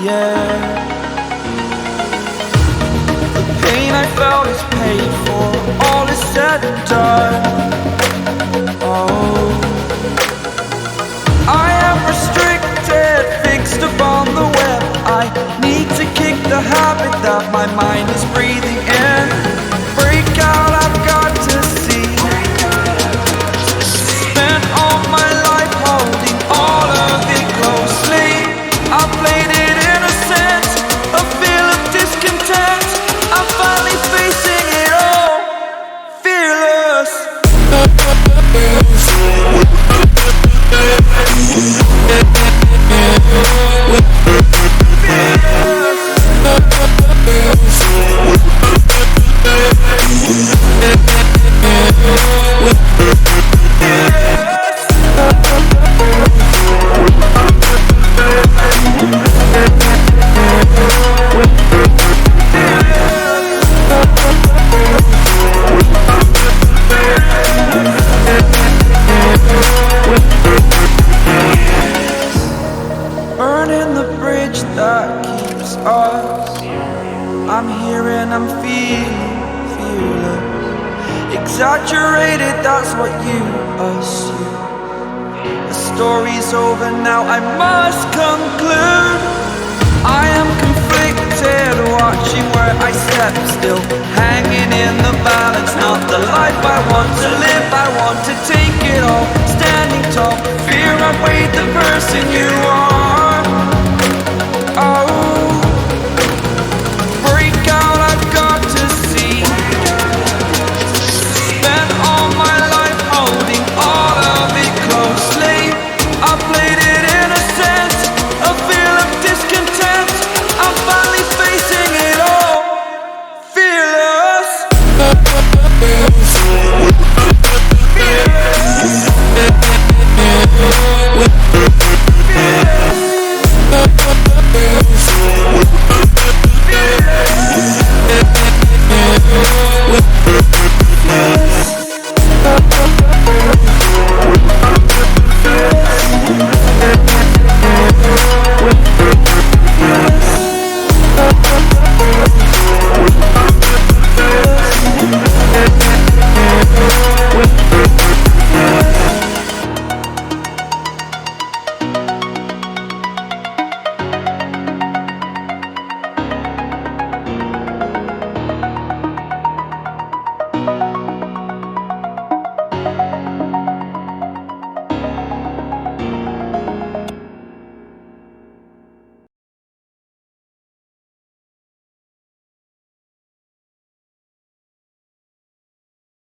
yeah. The pain I felt is paid for, all is said and done. Oh, I am restricted, fixed upon the web. I need to kick the habit that my mind is breathing in. Break out, I've got to see. Spent all my life holding all of it closely. I played it innocent, a feel of discontent. I'm finally facing it all, fearless. Burning the bridge that keeps us. I'm here and I'm feeling fearless. Exaggerated, that's what you assume. The story's over now, I must conclude.